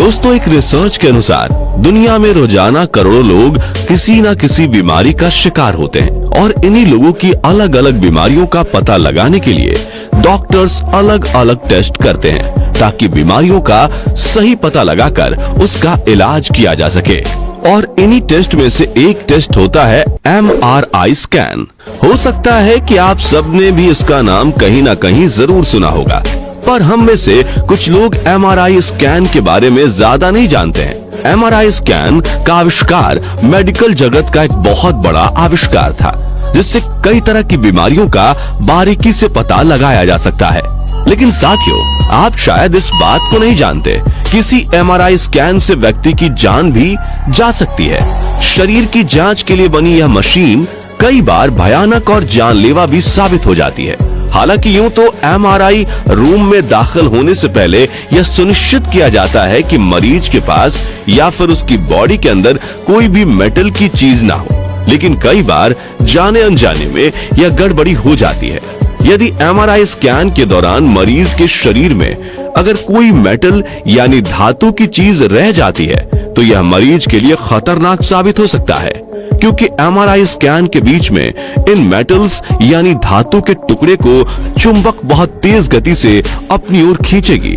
दोस्तों, एक रिसर्च के अनुसार दुनिया में रोजाना करोड़ों लोग किसी न किसी बीमारी का शिकार होते हैं और इन्हीं लोगों की अलग अलग बीमारियों का पता लगाने के लिए डॉक्टर्स अलग अलग टेस्ट करते हैं ताकि बीमारियों का सही पता लगाकर उसका इलाज किया जा सके। और इन्हीं टेस्ट में से एक टेस्ट होता है MRI स्कैन। हो सकता है कि आप सबने भी इसका नाम कहीं ना कहीं जरूर सुना होगा, पर हम में से कुछ लोग MRI स्कैन के बारे में ज्यादा नहीं जानते हैं। MRI स्कैन का आविष्कार मेडिकल जगत का एक बहुत बड़ा आविष्कार था, जिससे कई तरह की बीमारियों का बारीकी से पता लगाया जा सकता है। लेकिन साथियों, आप शायद इस बात को नहीं जानते, किसी MRI स्कैन से व्यक्ति की जान भी जा सकती है। शरीर की जांच के लिए बनी यह मशीन कई बार भयानक और जानलेवा भी साबित हो जाती है। हालांकि यूं तो MRI रूम में दाखिल होने से पहले यह सुनिश्चित किया जाता है कि मरीज के पास या फिर उसकी बॉडी के अंदर कोई भी मेटल की चीज ना हो, लेकिन कई बार जाने अनजाने में यह गड़बड़ी हो जाती है। यदि MRI स्कैन के दौरान मरीज के शरीर में अगर कोई मेटल यानी धातु की चीज रह जाती है तो यह मरीज के लिए खतरनाक साबित हो सकता है, क्योंकि MRI स्कैन के बीच में इन मेटल्स यानी धातु के टुकड़े को चुंबक बहुत तेज गति से अपनी ओर खींचेगी,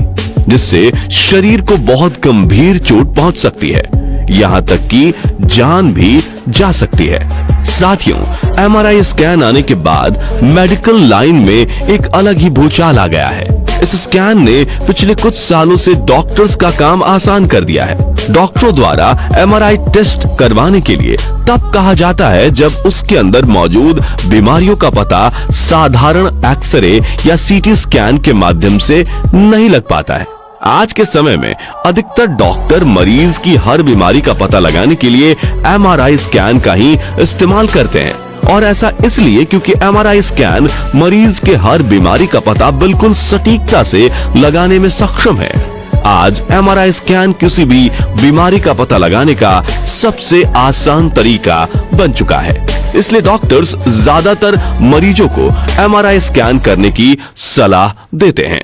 जिससे शरीर को बहुत गंभीर चोट पहुंच सकती है, यहाँ तक कि जान भी जा सकती है। साथियों, MRI स्कैन आने के बाद मेडिकल लाइन में एक अलग ही भूचाल आ गया है। इस स्कैन ने पिछले कुछ सालों से डॉक्टर्स का काम आसान कर दिया है। डॉक्टरों द्वारा MRI टेस्ट करवाने के लिए तब कहा जाता है जब उसके अंदर मौजूद बीमारियों का पता साधारण एक्सरे या CT स्कैन के माध्यम से नहीं लग पाता है। आज के समय में अधिकतर डॉक्टर मरीज की हर बीमारी का पता लगाने के लिए MRI स्कैन का ही इस्तेमाल करते हैं, और ऐसा इसलिए क्योंकि MRI स्कैन मरीज के हर बीमारी का पता बिल्कुल सटीकता से लगाने में सक्षम है। आज MRI स्कैन किसी भी बीमारी का पता लगाने का सबसे आसान तरीका बन चुका है, इसलिए डॉक्टर्स ज्यादातर मरीजों को MRI स्कैन करने की सलाह देते हैं।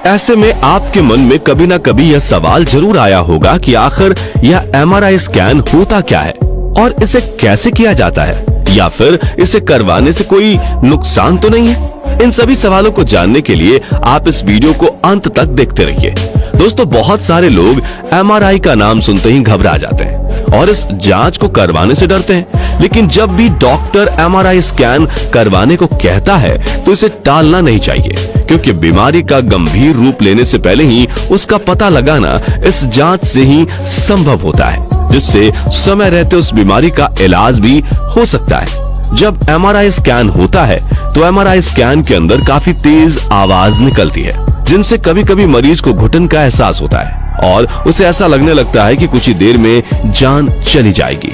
ऐसे में आपके मन में कभी ना कभी यह सवाल जरूर आया होगा कि आखिर यह MRI स्कैन होता क्या है और इसे कैसे किया जाता है, या फिर इसे करवाने से कोई नुकसान तो नहीं है। इन सभी सवालों को जानने के लिए आप इस वीडियो को अंत तक देखते रहिए। दोस्तों, बहुत सारे लोग MRI का नाम सुनते ही घबरा जाते हैं और इस जांच को करवाने से डरते हैं, लेकिन जब भी डॉक्टर MRI स्कैन करवाने को कहता है तो इसे टालना नहीं चाहिए, क्योंकि बीमारी का गंभीर रूप लेने से पहले ही उसका पता लगाना इस जांच से ही संभव होता है, जिससे समय रहते उस बीमारी का इलाज भी हो सकता है। जब MRI स्कैन होता है तो MRI स्कैन के अंदर काफी तेज आवाज निकलती है, जिनसे कभी कभी मरीज को घुटन का एहसास होता है और उसे ऐसा लगने लगता है कि कुछ ही देर में जान चली जाएगी।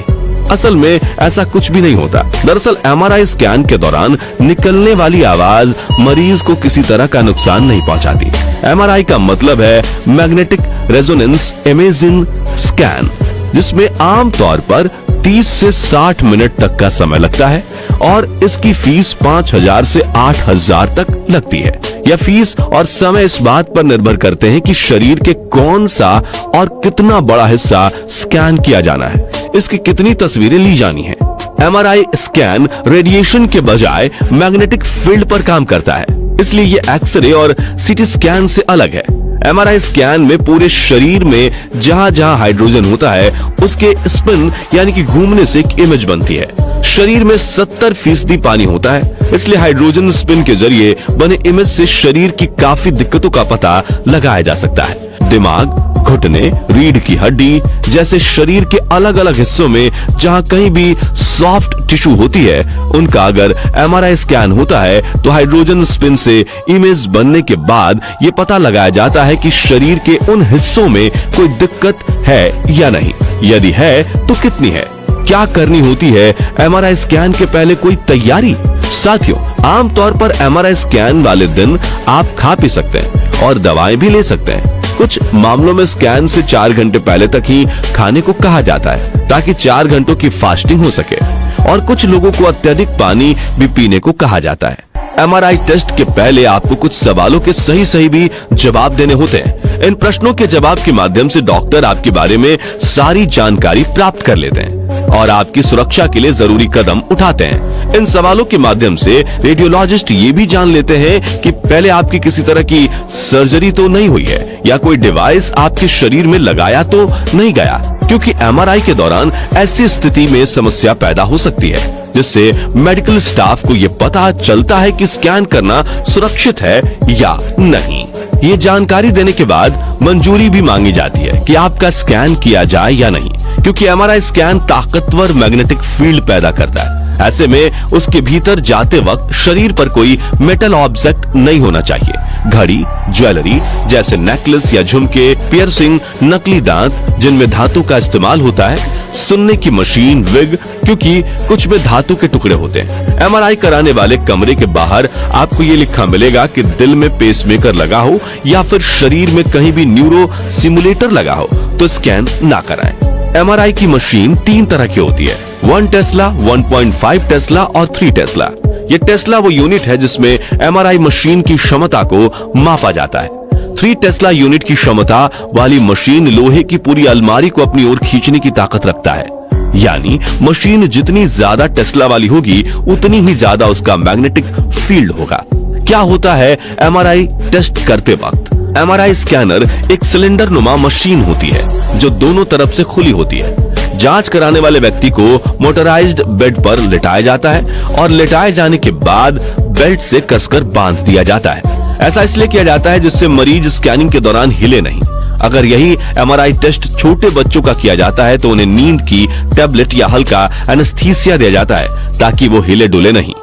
असल में ऐसा कुछ भी नहीं होता। दरअसल MRI स्कैन के दौरान निकलने वाली आवाज मरीज को किसी तरह का नुकसान नहीं पहुंचाती। MRI का मतलब है मैग्नेटिक रेजोनेंस इमेजिंग स्कैन, जिसमें आमतौर पर 30 से 60 मिनट तक का समय लगता है और इसकी फीस 5000 से 8000 तक लगती है। यह फीस और समय इस बात पर निर्भर करते हैं कि शरीर के कौन सा और कितना बड़ा हिस्सा स्कैन किया जाना है, इसकी कितनी तस्वीरें ली जानी है। MRI स्कैन रेडिएशन के बजाय मैग्नेटिक फील्ड पर काम करता है, इसलिए ये एक्सरे और CT स्कैन से अलग है। MRI स्कैन में पूरे शरीर में जहां जहां हाइड्रोजन होता है उसके स्पिन यानी कि घूमने से एक इमेज बनती है। शरीर में 70% पानी होता है, इसलिए हाइड्रोजन स्पिन के जरिए बने इमेज से शरीर की काफी दिक्कतों का पता लगाया जा सकता है। दिमाग, घुटने, रीढ़ की हड्डी जैसे शरीर के अलग अलग हिस्सों में जहां कहीं भी सॉफ्ट टिश्यू होती है, उनका अगर MRI स्कैन होता है तो हाइड्रोजन स्पिन से इमेज बनने के बाद ये पता लगाया जाता है कि शरीर के उन हिस्सों में कोई दिक्कत है या नहीं, यदि है तो कितनी है। क्या करनी होती है MRI स्कैन के पहले कोई तैयारी? साथियों, आमतौर पर MRI स्कैन वाले दिन आप खा पी सकते हैं और दवाएं भी ले सकते हैं। कुछ मामलों में स्कैन से 4 घंटे पहले तक ही खाने को कहा जाता है ताकि 4 घंटों की फास्टिंग हो सके, और कुछ लोगों को अत्यधिक पानी भी पीने को कहा जाता है। MRI टेस्ट के पहले आपको कुछ सवालों के सही भी जवाब देने होते हैं। इन प्रश्नों के जवाब के माध्यम से डॉक्टर आपके बारे में सारी जानकारी प्राप्त कर लेते हैं और आपकी सुरक्षा के लिए जरूरी कदम उठाते हैं। इन सवालों के माध्यम से रेडियोलॉजिस्ट ये भी जान लेते हैं कि पहले आपकी किसी तरह की सर्जरी तो नहीं हुई है या कोई डिवाइस आपके शरीर में लगाया तो नहीं गया, क्योंकि एमआरआई के दौरान ऐसी स्थिति में समस्या पैदा हो सकती है जिससे मेडिकल स्टाफ को यह पता चलता है कि स्कैन करना सुरक्षित है या नहीं। ये जानकारी देने के बाद मंजूरी भी मांगी जाती है कि आपका स्कैन किया जाए या नहीं, क्योंकि एमआरआई स्कैन ताकतवर मैग्नेटिक फील्ड पैदा करता है। ऐसे में उसके भीतर जाते वक्त शरीर पर कोई मेटल ऑब्जेक्ट नहीं होना चाहिए। घड़ी, ज्वेलरी जैसे नेकलेस या झुमके, पियर्सिंग, नकली दांत जिनमें धातु का इस्तेमाल होता है, सुनने की मशीन, विग, क्योंकि कुछ में धातु के टुकड़े होते हैं। एमआरआई कराने वाले कमरे के बाहर आपको ये लिखा मिलेगा कि दिल में पेसमेकर लगा हो या फिर शरीर में कहीं भी न्यूरो सिमुलेटर लगा हो तो स्कैन ना कराएं। एमआरआई की मशीन 3 तरह की होती है, 1 टेस्ला, 1.5 टेस्ला और 3 टेस्ला। ये टेस्ला वो यूनिट है जिसमें एमआरआई मशीन की क्षमता को मापा जाता है। 3 टेस्ला यूनिट की क्षमता वाली मशीन लोहे की पूरी अलमारी को अपनी ओर खींचने की ताकत रखता है, यानी मशीन जितनी ज्यादा टेस्ला वाली होगी उतनी ही ज्यादा उसका मैग्नेटिक फील्ड होगा। क्या होता है एमआरआई टेस्ट करते वक्त? एमआरआई स्कैनर एक सिलेंडर नुमा मशीन होती है जो दोनों तरफ से खुली होती है। जांच कराने वाले व्यक्ति को मोटराइज्ड बेड पर लिटाया जाता है और लिटाए जाने के बाद बेल्ट से कसकर बांध दिया जाता है। ऐसा इसलिए किया जाता है जिससे मरीज स्कैनिंग के दौरान हिले नहीं। अगर यही एमआरआई टेस्ट छोटे बच्चों का किया जाता है तो उन्हें नींद की टैबलेट या हल्का एनेस्थीसिया दिया जाता है ताकि वो हिले डुले नहीं।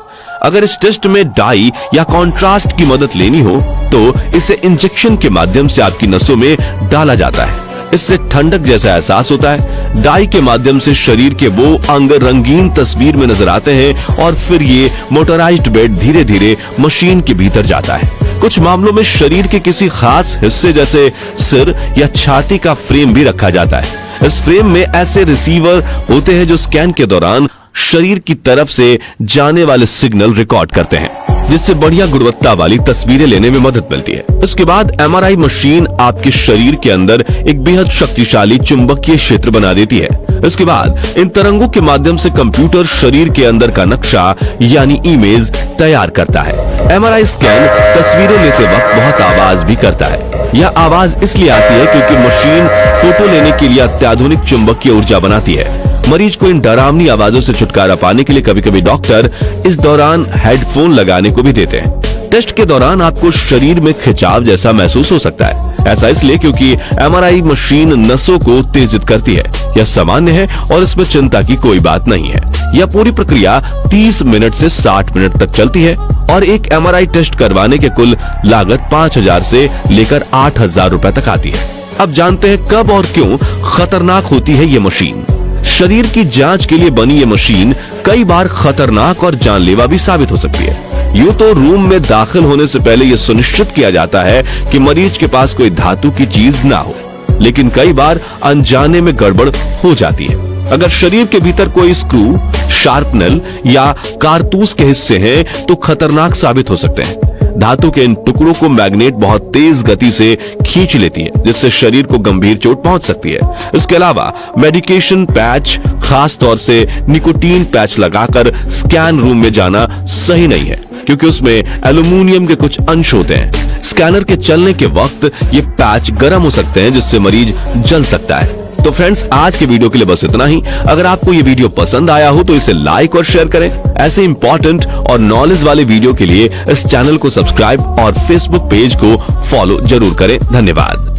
अगर इस टेस्ट में डाई या कॉन्ट्रास्ट की मदद लेनी हो तो इसे इंजेक्शन के माध्यम से आपकी नसों में डाला जाता है। इससे ठंडक जैसा एहसास होता है। डाई के माध्यम से शरीर के वो अंग रंगीन तस्वीर में नजर आते हैं और फिर ये मोटराइज्ड बेड धीरे धीरे मशीन के भीतर जाता है। कुछ मामलों में शरीर के किसी खास हिस्से जैसे सिर या छाती का फ्रेम भी रखा जाता है। इस फ्रेम में ऐसे रिसीवर होते हैं जो स्कैन के दौरान शरीर की तरफ से जाने वाले सिग्नल रिकॉर्ड करते हैं, जिससे बढ़िया गुणवत्ता वाली तस्वीरें लेने में मदद मिलती है। उसके बाद एमआरआई मशीन आपके शरीर के अंदर एक बेहद शक्तिशाली चुंबकीय क्षेत्र बना देती है। इसके बाद इन तरंगों के माध्यम से कंप्यूटर शरीर के अंदर का नक्शा यानी इमेज तैयार करता है। एमआरआई स्कैन तस्वीरें लेते वक्त बहुत आवाज भी करता है। यह आवाज इसलिए आती है क्योंकि मशीन फोटो लेने के लिए अत्याधुनिक चुंबकीय ऊर्जा बनाती है। मरीज को इन डरावनी आवाजों से छुटकारा पाने के लिए कभी कभी डॉक्टर इस दौरान हेडफोन लगाने को भी देते हैं। टेस्ट के दौरान आपको शरीर में खिंचाव जैसा महसूस हो सकता है। ऐसा इसलिए क्योंकि एमआरआई मशीन नसों को उत्तेजित करती है। यह सामान्य है और इसमें चिंता की कोई बात नहीं है। यह पूरी प्रक्रिया 30 मिनट से 60 मिनट तक चलती है और एक एमआरआई टेस्ट करवाने के कुल लागत 5,000 से लेकर 8,000 रुपए तक आती है। अब जानते हैं कब और क्यों खतरनाक होती है ये मशीन। शरीर की जांच के लिए बनी ये मशीन कई बार खतरनाक और जानलेवा भी साबित हो सकती है। यूं तो रूम में दाखिल होने से पहले यह सुनिश्चित किया जाता है कि मरीज के पास कोई धातु की चीज ना हो, लेकिन कई बार अनजाने में गड़बड़ हो जाती है। अगर शरीर के भीतर कोई स्क्रू, शार्पनल या कारतूस के हिस्से हैं तो खतरनाक साबित हो सकते हैं। धातु के इन टुकड़ों को मैग्नेट बहुत तेज गति से खींच लेती है, जिससे शरीर को गंभीर चोट पहुंच सकती है। इसके अलावा मेडिकेशन पैच, खास तौर से निकोटीन पैच लगाकर स्कैन रूम में जाना सही नहीं है, क्योंकि उसमें एल्यूमिनियम के कुछ अंश होते हैं। स्कैनर के चलने के वक्त ये पैच गर्म हो सकते हैं, जिससे मरीज जल सकता है। तो फ्रेंड्स, आज के वीडियो के लिए बस इतना ही। अगर आपको ये वीडियो पसंद आया हो तो इसे लाइक और शेयर करें। ऐसे इंपॉर्टेंट और नॉलेज वाले वीडियो के लिए इस चैनल को सब्सक्राइब और फेसबुक पेज को फॉलो जरूर करें। धन्यवाद।